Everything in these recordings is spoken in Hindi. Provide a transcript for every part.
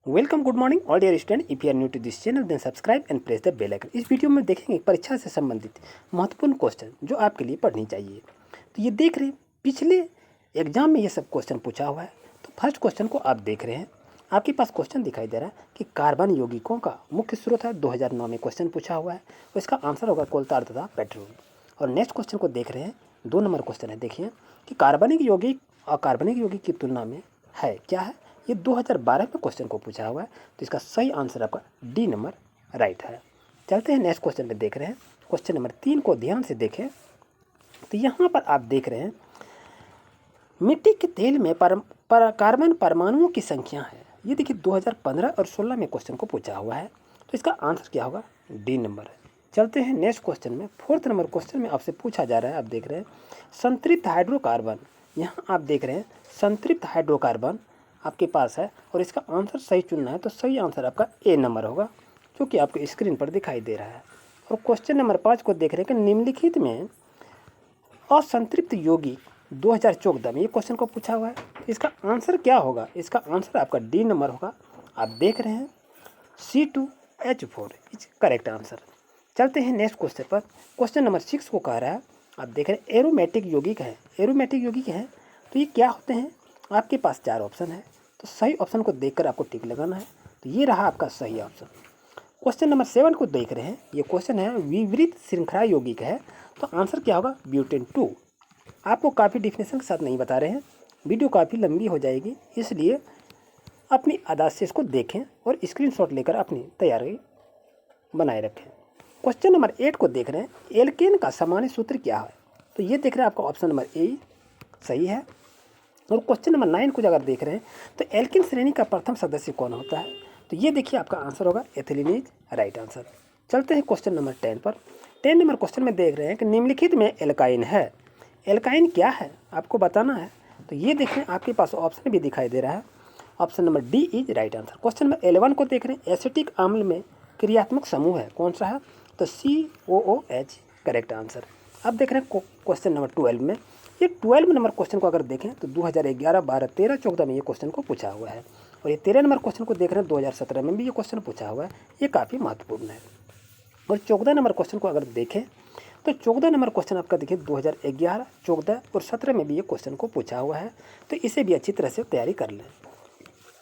Welcome, good morning all dear student. If you are new to this channel then subscribe and press the bell icon. इस वीडियो में देखेंगे परीक्षा से संबंधित महत्वपूर्ण क्वेश्चन जो आपके लिए पढ़नी चाहिए। तो ये देख रहे हैं, पिछले एग्जाम में ये सब क्वेश्चन पूछा हुआ है। तो फर्स्ट क्वेश्चन को आप देख रहे हैं, आपके पास क्वेश्चन दिखाई दे रहा है कि कार्बन यौगिकों का मुख्य स्रोत है। 2009 में क्वेश्चन पूछा हुआ है और इसका आंसर होगा कोलतार तथा पेट्रोल। और नेक्स्ट क्वेश्चन को देख रहे हैं, 2 नंबर क्वेश्चन है। देखिए कि कार्बनिक यौगिक अकार्बनिक यौगिक की तुलना में है क्या है। ये 2012 में क्वेश्चन को पूछा हुआ है, तो इसका सही आंसर आपका डी नंबर राइट है। चलते हैं नेक्स्ट क्वेश्चन पे देख रहे हैं। क्वेश्चन नंबर 3 को ध्यान से देखें तो यहाँ पर आप देख रहे हैं मिट्टी के तेल में कार्बन परमाणुओं की संख्या है। ये देखिए 2015 और 16 में क्वेश्चन को पूछा हुआ है, तो इसका आंसर क्या होगा, डी नंबर है। चलते हैं नेक्स्ट क्वेश्चन में। 4th नंबर क्वेश्चन में आपसे पूछा जा रहा है, आप देख रहे हैं संतृप्त हाइड्रोकार्बन। यहाँ आप देख रहे हैं संतृप्त हाइड्रोकार्बन आपके पास है और इसका आंसर सही चुनना है, तो सही आंसर आपका ए नंबर होगा जो कि आपको स्क्रीन पर दिखाई दे रहा है। और क्वेश्चन नंबर 5 को देख रहे हैं कि निम्नलिखित में असंतृप्त यौगिक 2014 में ये क्वेश्चन को पूछा हुआ है, इसका आंसर क्या होगा। इसका आंसर आपका डी नंबर होगा। आप देख रहे हैं C2H4 इज करेक्ट आंसर। चलते हैं नेक्स्ट क्वेश्चन पर। क्वेश्चन नंबर 6 को कह रहा है, आप देख रहे हैं एरोमेटिक यौगिक है। एरोमेटिक यौगिक है तो ये क्या होते हैं, आपके पास 4 ऑप्शन है, तो सही ऑप्शन को देखकर आपको टिक लगाना है। तो ये रहा आपका सही ऑप्शन। क्वेश्चन नंबर 7 को देख रहे हैं, ये क्वेश्चन है विवरित श्रृंखला यौगिक है, तो आंसर क्या होगा, ब्यूटेन 2। आपको काफ़ी डिफिनेशन के साथ नहीं बता रहे हैं, वीडियो काफ़ी लंबी हो जाएगी, इसलिए अपनी आदत से इसको देखें और स्क्रीनशॉट लेकर अपनी तैयारी बनाए रखें। क्वेश्चन नंबर 8 को देख रहे हैं, एल्केन का सामान्य सूत्र क्या है। तो ये देख रहे हैं आपका ऑप्शन नंबर ए सही है। और क्वेश्चन नंबर 9 को अगर देख रहे हैं तो एल्केन श्रेणी का प्रथम सदस्य कौन होता है, तो ये देखिए आपका आंसर होगा एथिलीन इज राइट आंसर। चलते हैं क्वेश्चन नंबर 10 पर। 10 नंबर क्वेश्चन में देख रहे हैं कि निम्नलिखित में एल्काइन है। एल्काइन क्या है आपको बताना है, तो ये देख रहे हैं आपके पास ऑप्शन भी दिखाई दे रहा है, option number D is right answer. Question number 11 को देख रहे हैं, एसिटिक अम्ल में क्रियात्मक समूह है, कौन सा है, तो COOH करेक्ट आंसर। अब देख रहे हैं क्वेश्चन नंबर 12 में, ये 12 नंबर क्वेश्चन को अगर देखें तो 2011, 12, 13, 14 में ये क्वेश्चन को पूछा हुआ है। और ये 13 नंबर क्वेश्चन को देख रहे हैं 2017 में भी ये क्वेश्चन पूछा हुआ है, ये काफ़ी महत्वपूर्ण है। और 14 नंबर क्वेश्चन को अगर देखें तो 14 नंबर क्वेश्चन आपका देखिए 2011, 14 और 17 में भी ये क्वेश्चन को पूछा हुआ है, तो इसे भी अच्छी तरह से तैयारी कर लें,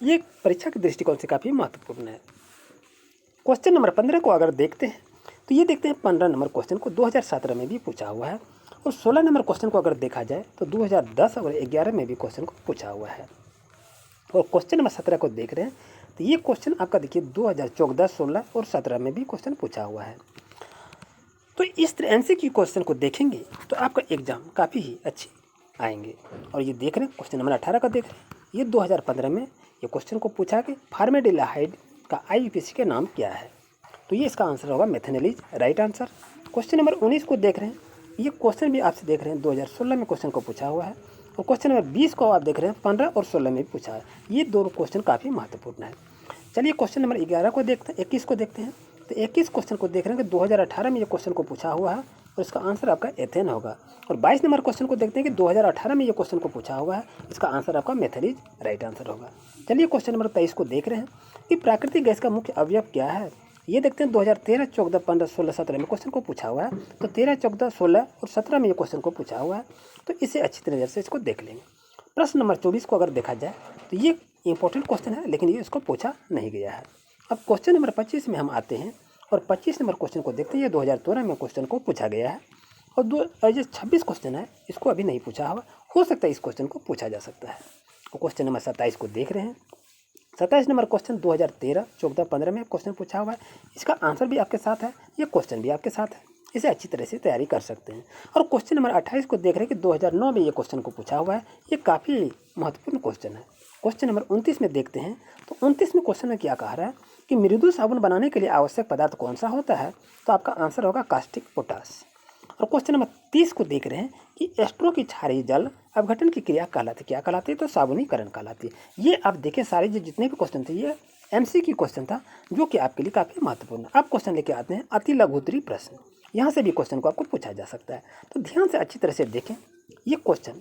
ये परीक्षा के दृष्टिकोण से काफ़ी महत्वपूर्ण है। क्वेश्चन नंबर 15 को अगर देखते हैं तो ये देखते हैं 15 नंबर क्वेश्चन को 2017 में भी पूछा हुआ है। और 16 नंबर क्वेश्चन को अगर देखा जाए तो 2010 और 11 में भी क्वेश्चन को पूछा हुआ है। और क्वेश्चन नंबर 17 को देख रहे हैं तो ये क्वेश्चन आपका देखिए 2014, 16 और 17 में भी क्वेश्चन पूछा हुआ है। तो इस तरह एमसीक्यू क्वेश्चन को देखेंगे तो आपका एग्जाम काफ़ी ही अच्छे आएंगे। और ये देख रहे हैं क्वेश्चन नंबर 18 का देख रहे हैं, ये 2015 में ये क्वेश्चन को पूछा कि फॉर्मेल्डिहाइड का IUPAC के नाम क्या है, तो ये इसका आंसर होगा methanol is right answer. Question number 19 को देख रहे हैं, ये क्वेश्चन भी आपसे देख रहे हैं 2016 में क्वेश्चन को पूछा हुआ है। और क्वेश्चन नंबर 20 को आप देख रहे हैं 15 और 16 में भी पूछा है, ये दोनों क्वेश्चन काफ़ी महत्वपूर्ण है। चलिए क्वेश्चन नंबर 11 को देखते हैं, 21 को देखते हैं। तो 21 क्वेश्चन को देख रहे हैं कि 2018 में ये क्वेश्चन को पूछा हुआ है और इसका आंसर आपका एथेन होगा। और 22 नंबर क्वेश्चन को देखते हैं कि 2018 में ये क्वेश्चन को पूछा हुआ है, इसका आंसर आपका मेथड इज राइट आंसर होगा। चलिए क्वेश्चन नंबर 23 को देख रहे हैं कि प्राकृतिक गैस का मुख्य अवयव क्या है। ये देखते हैं 2013, 14, 15, 16, 17 में क्वेश्चन को पूछा हुआ है, तो 13, 14, 16 और 17 में ये क्वेश्चन को पूछा हुआ है, तो इसे अच्छी तरह से इसको देख लेंगे। प्रश्न नंबर 24 को अगर देखा जाए तो ये इंपॉर्टेंट क्वेश्चन है, लेकिन ये इसको पूछा नहीं गया है। अब क्वेश्चन नंबर 25 में हम आते हैं और 25 नंबर क्वेश्चन को देखते हैं, ये 2013 में क्वेश्चन को पूछा गया है। और जो 26 क्वेश्चन है इसको अभी नहीं पूछा हुआ, हो सकता है इस क्वेश्चन को पूछा जा सकता है। और क्वेश्चन नंबर 27 को देख रहे हैं, 27 नंबर क्वेश्चन 2013, 14, 15 में क्वेश्चन पूछा हुआ है, इसका आंसर भी आपके साथ है, ये क्वेश्चन भी आपके साथ है, इसे अच्छी तरह से तैयारी कर सकते हैं। और क्वेश्चन नंबर 28 को देख रहे हैं कि 2009 में ये क्वेश्चन को पूछा हुआ है, ये काफ़ी महत्वपूर्ण क्वेश्चन है। क्वेश्चन नंबर 29 में देखते हैं, तो 29 में क्वेश्चन में क्या कहा रहा है कि मृदु साबुन बनाने के लिए आवश्यक पदार्थ कौन सा होता है, तो आपका आंसर होगा कास्टिक पोटास। और क्वेश्चन नंबर 30 को देख रहे हैं कि एस्ट्रो की क्षारीय जल अपघटन की क्रिया कहलाती, क्या कहलाती है, तो साबुनीकरण कहलाती है। ये आप देखें सारे जितने भी क्वेश्चन थे ये MCQ क्वेश्चन था, जो कि आपके लिए काफ़ी महत्वपूर्ण है। अब क्वेश्चन लेके आते हैं अति लघु उत्तरीय प्रश्न, यहाँ से भी क्वेश्चन को आपको पूछा जा सकता है, तो ध्यान से अच्छी तरह से देखें। ये क्वेश्चन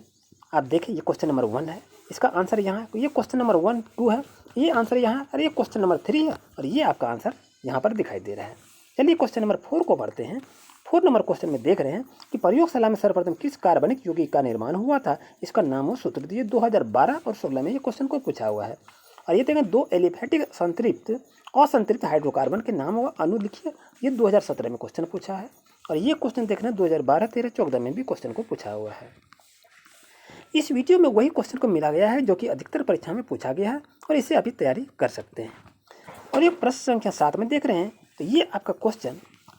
आप देखें, ये क्वेश्चन नंबर 1 है, इसका आंसर यहाँ है। ये क्वेश्चन नंबर 1, 2 है ये आंसर यहाँ, और ये क्वेश्चन नंबर 3 है और ये आपका आंसर यहाँ पर दिखाई दे रहा है। चलिए क्वेश्चन नंबर 4 को पढ़ते हैं। 4 नंबर क्वेश्चन में देख रहे हैं कि प्रयोगशाला में सर्वप्रथम किस कार्बनिक यौगिक का निर्माण हुआ था, इसका नाम और सूत्र दिए। 2012 और 16 में ये क्वेश्चन को पूछा हुआ है। और ये देखें 2 एलिफेटिक असंतृप्त हाइड्रोकार्बन के नाम व अणु लिखिए। ये 2017 में क्वेश्चन पूछा है। और ये क्वेश्चन देख रहे हैं 2012, 13, 14 में भी क्वेश्चन को पूछा हुआ है। इस वीडियो में वही क्वेश्चन को मिला गया है जो कि अधिकतर परीक्षा में पूछा गया है और इसे अभी तैयारी कर सकते हैं। और ये प्रश्न संख्या 7 में देख रहे हैं तो ये आपका क्वेश्चन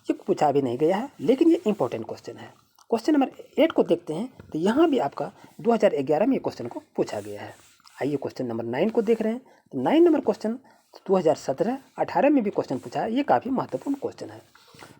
ये पूछा भी नहीं गया है, लेकिन ये इंपॉर्टेंट क्वेश्चन है। क्वेश्चन नंबर 8 को देखते हैं तो यहाँ भी आपका 2011 में ये क्वेश्चन को पूछा गया है। आइए क्वेश्चन नंबर 9 को देख रहे हैं तो 9 नंबर क्वेश्चन 2017, 18 में भी क्वेश्चन पूछा है। ये काफ़ी महत्वपूर्ण क्वेश्चन है।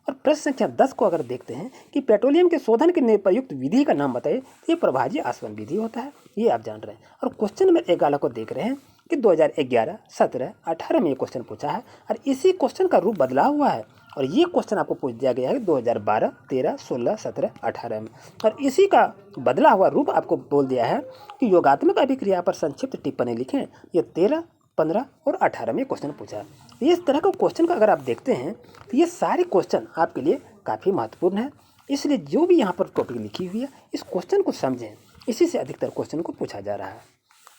और प्रश्न संख्या 10 को अगर देखते हैं कि पेट्रोलियम के शोधन के लिए प्रयुक्त विधि का नाम बताइए, तो ये प्रभाजी आसवन विधि होता है, ये आप जान रहे हैं। और क्वेश्चन नंबर 11 को देख रहे हैं कि 2011, 17, 18 में ये क्वेश्चन पूछा है और इसी क्वेश्चन का रूप बदला हुआ है। और ये क्वेश्चन आपको पूछ दिया गया है 2012, 13, 16, 17, 18 में। और इसी का बदला हुआ रूप आपको बोल दिया है कि योगात्मक अभिक्रिया पर संक्षिप्त टिप्पणी लिखें। ये 13, 15 और 18 में क्वेश्चन पूछा है। इस तरह का क्वेश्चन का अगर आप देखते हैं तो ये सारे क्वेश्चन आपके लिए काफ़ी महत्वपूर्ण है। इसलिए जो भी यहाँ पर टॉपिक लिखी हुई है इस क्वेश्चन को समझें, इसी से अधिकतर क्वेश्चन को पूछा जा रहा है।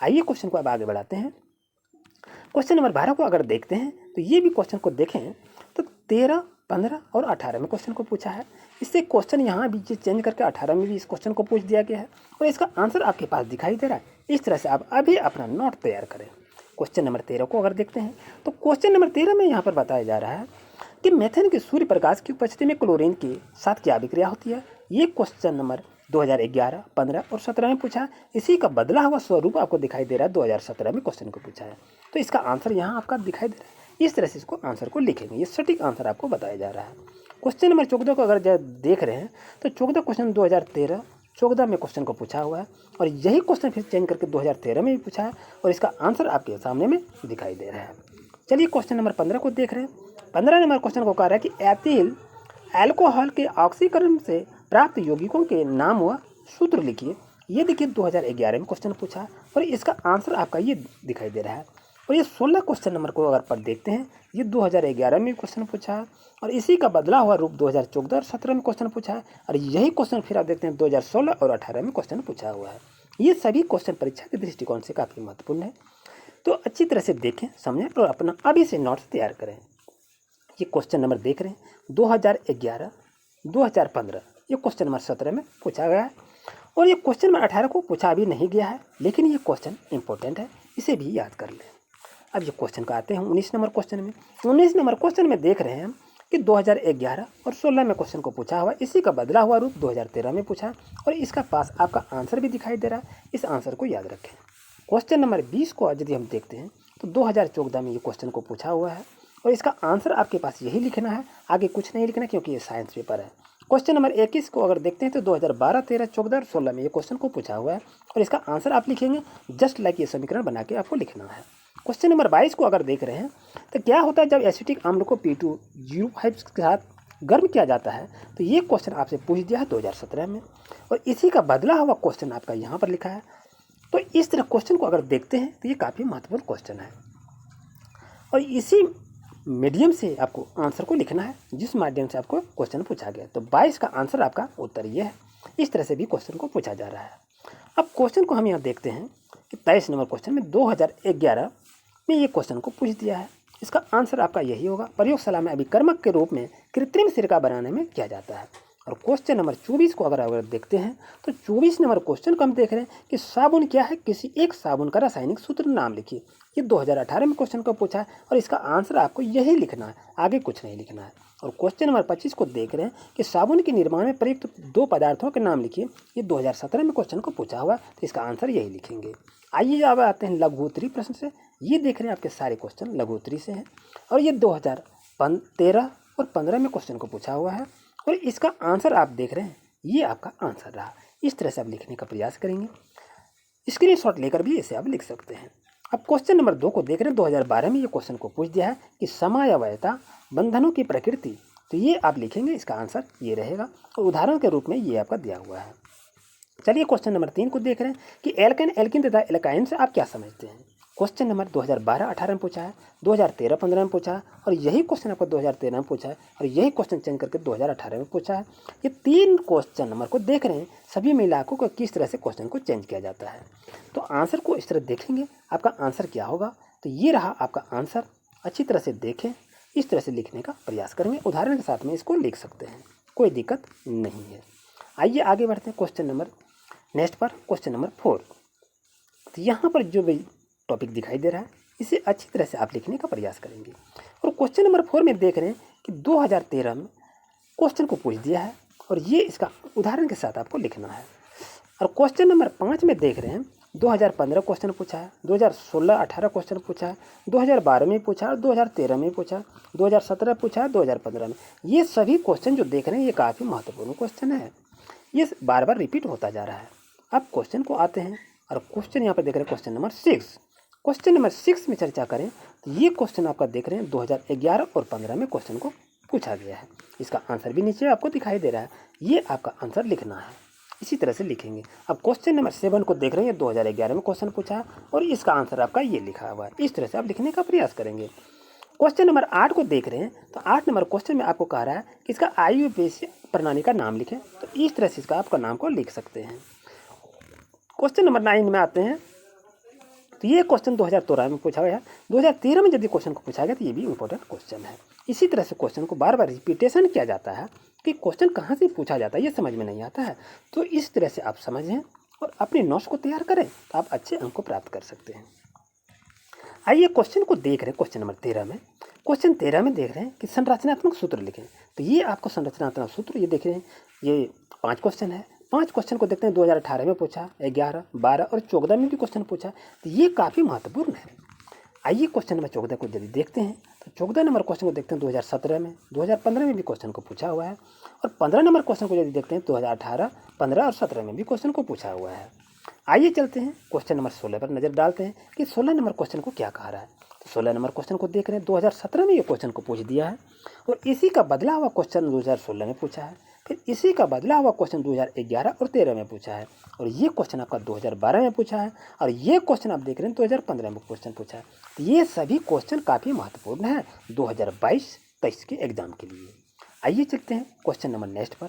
आइए क्वेश्चन को अब आगे बढ़ाते हैं। क्वेश्चन नंबर 12 को अगर देखते हैं तो ये भी क्वेश्चन को देखें तो 13, 15 और 18 में क्वेश्चन को पूछा है। इससे क्वेश्चन यहाँ भी चेंज करके 18 में भी इस क्वेश्चन को पूछ दिया गया है और इसका आंसर आपके पास दिखाई दे रहा है। इस तरह से आप अभी अपना नोट तैयार करें। क्वेश्चन नंबर 13 को अगर देखते हैं तो क्वेश्चन नंबर 13 में यहाँ पर बताया जा रहा है कि मेथेन के सूर्य प्रकाश की उपस्थिति में क्लोरीन के साथ क्या अभिक्रिया होती है। ये क्वेश्चन नंबर 2011, 15 और 17 में पूछा है। इसी का बदला हुआ स्वरूप आपको दिखाई दे रहा है 2017 में क्वेश्चन को पूछा है। तो इसका आंसर यहाँ आपका दिखाई दे रहा है। इस तरह से इसको आंसर को लिखेंगे, ये सटीक आंसर आपको बताया जा रहा है। क्वेश्चन नंबर 14 को अगर देख रहे हैं तो 14 क्वेश्चन 2013, 14 में क्वेश्चन को पूछा हुआ है और यही क्वेश्चन फिर चेंज करके 2013 में भी पूछा है और इसका आंसर आपके सामने में दिखाई दे रहा है। चलिए क्वेश्चन नंबर 15 को देख रहे हैं। 15 नंबर क्वेश्चन को कह रहा है कि एथिल अल्कोहल के ऑक्सीकरण से प्राप्त यौगिकों के नाम व सूत्र लिखिए। ये देखिए 2011 में क्वेश्चन पूछा है और इसका आंसर आपका ये दिखाई दे रहा है। और ये 16 क्वेश्चन नंबर को अगर पर देखते हैं ये 2011 में क्वेश्चन पूछा है और इसी का बदला हुआ रूप 2014 और 17 में क्वेश्चन पूछा है और यही क्वेश्चन फिर आप देखते हैं 2016 और 18 में क्वेश्चन पूछा हुआ है। ये सभी क्वेश्चन परीक्षा के दृष्टिकोण से काफ़ी महत्वपूर्ण है, तो अच्छी तरह से देखें, समझें और अपना अभी से नोट्स तैयार करें। ये क्वेश्चन नंबर देख रहे हैं 2011, 2015, ये क्वेश्चन नंबर 17 में पूछा गया है और ये क्वेश्चन नंबर 18 को पूछा भी नहीं गया है, लेकिन ये क्वेश्चन इंपॉर्टेंट है, इसे भी याद कर लें। अब ये क्वेश्चन का आते हैं 19 नंबर क्वेश्चन में। 19 नंबर क्वेश्चन में देख रहे हैं कि 2011 और 16 में क्वेश्चन को पूछा हुआ, इसी का बदला हुआ रूप 2013 में पूछा और इसका पास आपका आंसर भी दिखाई दे रहा है। इस आंसर को याद रखें। क्वेश्चन नंबर 20 को यदि हम देखते हैं तो 2014 में ये क्वेश्चन को पूछा हुआ है और इसका आंसर आपके पास यही लिखना है, आगे कुछ नहीं लिखना क्योंकि ये साइंस पेपर है। क्वेश्चन नंबर 21 को अगर देखते हैं तो 2012, 13, 14 और 16 में ये क्वेश्चन को पूछा हुआ है और इसका आंसर आप लिखेंगे जस्ट लाइक ये समीकरण बना के आपको लिखना है। क्वेश्चन नंबर 22 को अगर देख रहे हैं तो क्या होता है जब एसिटिक अम्ल को P2O5 के साथ गर्म किया जाता है, तो ये क्वेश्चन आपसे पूछ दिया है 2017 में और इसी का बदला हुआ क्वेश्चन आपका यहाँ पर लिखा है। तो इस तरह क्वेश्चन को अगर देखते हैं तो ये काफ़ी महत्वपूर्ण क्वेश्चन है और इसी मीडियम से आपको आंसर को लिखना है जिस माध्यम से आपको क्वेश्चन पूछा गया। तो 22 का आंसर आपका उत्तर ये है। इस तरह से भी क्वेश्चन को पूछा जा रहा है। अब क्वेश्चन को हम यहाँ देखते हैं कि 23 नंबर क्वेश्चन में 2011 में ये क्वेश्चन को पूछ दिया है। इसका आंसर आपका यही होगा, प्रयोगशाला में अभिकर्मक के रूप में कृत्रिम सिरका बनाने में किया जाता है। और क्वेश्चन नंबर 24 को अगर देखते हैं तो 24 नंबर क्वेश्चन को हम देख रहे हैं कि साबुन क्या है, किसी एक साबुन का रासायनिक सूत्र नाम लिखिए। ये 2018 में क्वेश्चन को पूछा है और इसका आंसर आपको यही लिखना है, आगे कुछ नहीं लिखना है। और क्वेश्चन नंबर 25 को देख रहे हैं कि साबुन के निर्माण में प्रयुक्त 2 पदार्थों के नाम लिखिए। ये 2017 में क्वेश्चन को पूछा हुआ, तो इसका आंसर यही लिखेंगे। आइए अब आते हैं लघु उत्तरीय प्रश्न से। ये देख रहे हैं आपके सारे क्वेश्चन लघु उत्तरीय से हैं और ये 2013 और 15 में क्वेश्चन को पूछा हुआ है और इसका आंसर आप देख रहे हैं, ये आपका आंसर रहा। इस तरह से आप लिखने का प्रयास करेंगे, स्क्रीनशॉट लेकर भी इसे आप लिख सकते हैं। अब क्वेश्चन नंबर 2 को देख रहे हैं 2012 में ये क्वेश्चन को पूछ दिया है कि समयावयता बंधनों की प्रकृति। तो ये आप लिखेंगे, इसका आंसर ये रहेगा और उदाहरण के रूप में ये आपका दिया हुआ है। चलिए क्वेश्चन नंबर 3 को देख रहे हैं कि एल्केन, एल्किन तथा एल्काइन से आप क्या समझते हैं। क्वेश्चन नंबर 2012-18 में पूछा है, 2013-15 में पूछा है, और यही क्वेश्चन आपको 2013 में पूछा है, और यही क्वेश्चन चेंज करके 2018 में पूछा है। ये 3 क्वेश्चन नंबर को देख रहे हैं, सभी में इलाकों को किस तरह से क्वेश्चन को चेंज किया जाता है। तो आंसर को इस तरह देखेंगे, आपका आंसर क्या होगा। तो ये रहा आपका आंसर। अच्छी तरह से देखें, इस तरह से लिखने का प्रयास करेंगे, उदाहरण के साथ में इसको लिख सकते हैं, कोई दिक्कत नहीं है। आइए आगे बढ़ते हैं क्वेश्चन नंबर नेक्स्ट पर, क्वेश्चन नंबर 4। तो यहाँ पर जो भी टॉपिक दिखाई दे रहा है इसे अच्छी तरह से आप लिखने का प्रयास करेंगे। और क्वेश्चन नंबर 4 में देख रहे हैं कि 2013 में क्वेश्चन को पूछ दिया है, और ये इसका उदाहरण के साथ आपको लिखना है। और क्वेश्चन नंबर 5 में देख रहे हैं 2015 क्वेश्चन पूछा है, 2016-18 क्वेश्चन पूछा है, 2012 में पूछा है, 2013 में पूछा, 2017 पूछा है, 2015 में। ये सभी क्वेश्चन जो देख रहे हैं ये काफ़ी महत्वपूर्ण क्वेश्चन है, ये बार बार रिपीट होता जा रहा है। अब क्वेश्चन को आते हैं, और क्वेश्चन यहाँ पर देख रहे हैं क्वेश्चन नंबर 6। क्वेश्चन नंबर 6 में चर्चा करें तो ये क्वेश्चन आपका देख रहे हैं 2011 और 15 में क्वेश्चन को पूछा गया है। इसका आंसर भी नीचे आपको दिखाई दे रहा है, ये आपका आंसर लिखना है, इसी तरह से लिखेंगे। अब क्वेश्चन नंबर 7 को देख रहे हैं 2011 में क्वेश्चन पूछा, और इसका आंसर आपका ये लिखा हुआ है। इस तरह से आप लिखने का प्रयास करेंगे। क्वेश्चन नंबर 8 को देख रहे हैं तो 8 नंबर क्वेश्चन में आपको कह रहा है कि इसका IUPAC प्रणाली का नाम लिखें, तो इस तरह से इसका आपका नाम को लिख सकते हैं। क्वेश्चन नंबर 9 में आते हैं, तो ये क्वेश्चन 2013 में पूछा गया, 2013 में यदि क्वेश्चन को पूछा गया तो ये भी इंपॉर्टेंट क्वेश्चन है। इसी तरह से क्वेश्चन को बार बार रिपीटेशन किया जाता है कि क्वेश्चन कहाँ से पूछा जाता है ये समझ में नहीं आता है, तो इस तरह से आप समझें और अपने नोट्स को तैयार करें तो आप अच्छे अंक को प्राप्त कर सकते हैं। आइए क्वेश्चन को देख रहे हैं, क्वेश्चन नंबर 13 में। क्वेश्चन 13 में देख रहे हैं कि संरचनात्मक सूत्र लिखें, तो ये आपको संरचनात्मक सूत्र ये देख रहे हैं, ये 5 क्वेश्चन है। 5 क्वेश्चन को देखते हैं, 2018 में पूछा, 11, 12 और 14 में भी क्वेश्चन पूछा, तो ये काफ़ी महत्वपूर्ण है। आइए क्वेश्चन नंबर 14 को यदि देखते हैं तो 14 नंबर क्वेश्चन को देखते हैं 2017 में, 2015 में भी क्वेश्चन को पूछा हुआ है, और 15 नंबर क्वेश्चन को यदि देखते हैं 2018, 15 और 17 में भी क्वेश्चन को पूछा हुआ है। आइए चलते हैं क्वेश्चन नंबर 16 पर नज़र डालते हैं कि 16 नंबर क्वेश्चन को क्या कहा रहा है। तो 16 नंबर क्वेश्चन को देख रहे हैं, 2017 में ये क्वेश्चन को पूछ दिया है, और इसी का बदला हुआ क्वेश्चन 2016 में पूछा है, फिर इसी का बदला हुआ क्वेश्चन 2011 और 13 में पूछा है, और ये क्वेश्चन आपका 2012 में पूछा है, और ये क्वेश्चन आप देख रहे हैं 2015 में क्वेश्चन पूछा है। तो ये सभी क्वेश्चन काफ़ी महत्वपूर्ण है 2022-23 के एग्जाम के लिए। आइए चलते हैं क्वेश्चन नंबर नेक्स्ट पर।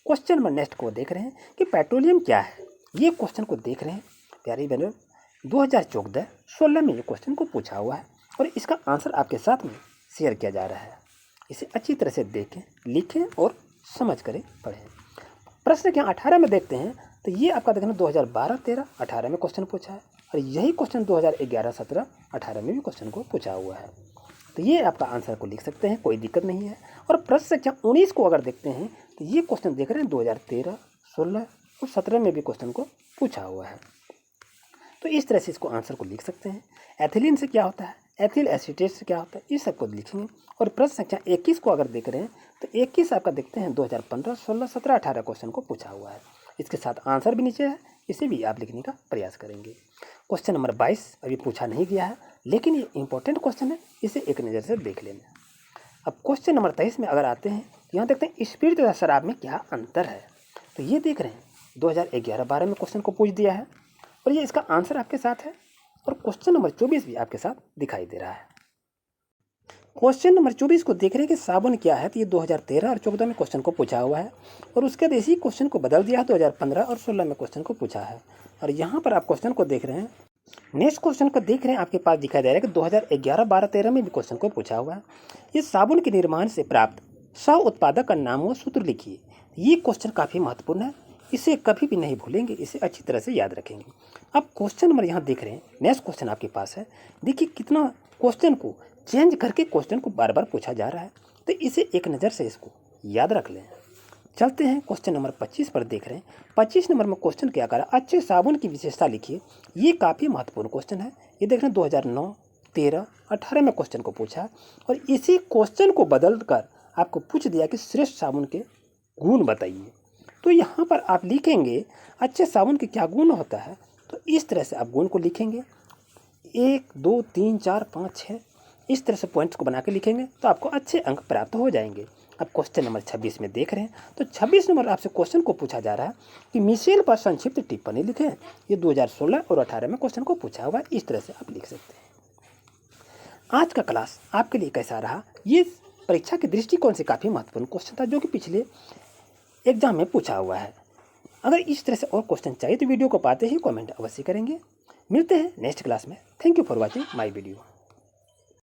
क्वेश्चन नंबर नेक्स्ट को देख रहे हैं कि पेट्रोलियम क्या है, ये क्वेश्चन को देख रहे हैं प्यारे बहनों, 2014-16 में ये क्वेश्चन को पूछा हुआ है, और इसका आंसर आपके साथ में शेयर किया जा रहा है। इसे अच्छी तरह से देखें, लिखें और समझ कर पढ़ें। प्रश्न क्या 18 में देखते हैं, तो ये आपका देखना 2012-13-18 में क्वेश्चन पूछा है, और यही क्वेश्चन 2011-17-18 में भी क्वेश्चन को पूछा हुआ है। तो ये आपका आंसर को लिख सकते हैं, कोई दिक्कत नहीं है। और प्रश्न संख्या 19 को अगर देखते हैं तो ये क्वेश्चन देख रहे हैं 2013, 16 और 17 में भी क्वेश्चन को पूछा हुआ है। तो इस तरह से इसको आंसर को लिख सकते हैं। एथिलीन से क्या होता है, एथिल एसीटेट से क्या होता है, इस सबको लिखेंगे। और प्रश्न संख्या 21 को अगर देख रहे हैं तो 21 आपका देखते हैं 2015, 16, 17, 18 क्वेश्चन को पूछा हुआ है। इसके साथ आंसर भी नीचे है, इसे भी आप लिखने का प्रयास करेंगे। क्वेश्चन नंबर 22 अभी पूछा नहीं गया है, लेकिन ये इंपॉर्टेंट क्वेश्चन है, इसे एक नज़र से देख लेना। अब क्वेश्चन नंबर 23 में अगर आते हैं, यहाँ देखते हैं स्पिरिट तथा शराब में क्या अंतर है। तो ये देख रहे हैं 2011-12 में क्वेश्चन को पूछ दिया है, और ये इसका आंसर आपके साथ है, और क्वेश्चन नंबर 24 भी आपके साथ दिखाई दे रहा है। क्वेश्चन नंबर 24 को देख रहे हैं कि साबुन क्या है, तो ये 2013 और 14 में क्वेश्चन को पूछा हुआ है, और उसके बाद इसी क्वेश्चन को बदल दिया है, 2015 और 16 में क्वेश्चन को पूछा है। और यहाँ पर आप क्वेश्चन को देख रहे हैं, नेक्स्ट क्वेश्चन को देख रहे हैं, आपके पास दिखाई दे रहा है कि 2011-12-13 में भी क्वेश्चन को पूछा हुआ है। ये साबुन के निर्माण से प्राप्त सह उत्पादक का नाम व सूत्र लिखिए। ये क्वेश्चन काफ़ी महत्वपूर्ण है, इसे कभी भी नहीं भूलेंगे, इसे अच्छी तरह से याद रखेंगे। अब क्वेश्चन नंबर यहाँ देख रहे हैं, नेक्स्ट क्वेश्चन आपके पास है। देखिए कितना क्वेश्चन को चेंज करके क्वेश्चन को बार बार पूछा जा रहा है, तो इसे एक नज़र से इसको याद रख लें। चलते हैं क्वेश्चन नंबर 25 पर देख रहे हैं। 25 नंबर में क्वेश्चन क्या करा, अच्छे साबुन की विशेषता लिखिए। ये काफ़ी महत्वपूर्ण क्वेश्चन है। ये देख रहे हैं 2009, 13, 18 में क्वेश्चन को पूछा, और इसी क्वेश्चन को बदल कर आपको पूछ दिया कि श्रेष्ठ साबुन के गुण बताइए। तो यहाँ पर आप लिखेंगे अच्छे साबुन के क्या गुण होता है, तो इस तरह से आप गुण को लिखेंगे, 1, 2, 3, 4, 5, 6 इस तरह से पॉइंट्स को बना के लिखेंगे, तो आपको अच्छे अंक प्राप्त हो जाएंगे। अब क्वेश्चन नंबर 26 में देख रहे हैं, तो 26 नंबर आपसे क्वेश्चन को पूछा जा रहा है कि मिशेल पर संक्षिप्त टिप्पणी लिखें। ये 2016 और 18 में क्वेश्चन को पूछा हुआ है, इस तरह से आप लिख सकते हैं। आज का क्लास आपके लिए कैसा रहा? ये परीक्षा के दृष्टिकोण से काफ़ी महत्वपूर्ण क्वेश्चन था जो कि पिछले एग्जाम में पूछा हुआ है। अगर इस तरह से और क्वेश्चन चाहिए तो वीडियो को पाते ही कमेंट अवश्य करेंगे। मिलते हैं नेक्स्ट क्लास में। Thank you for watching my video.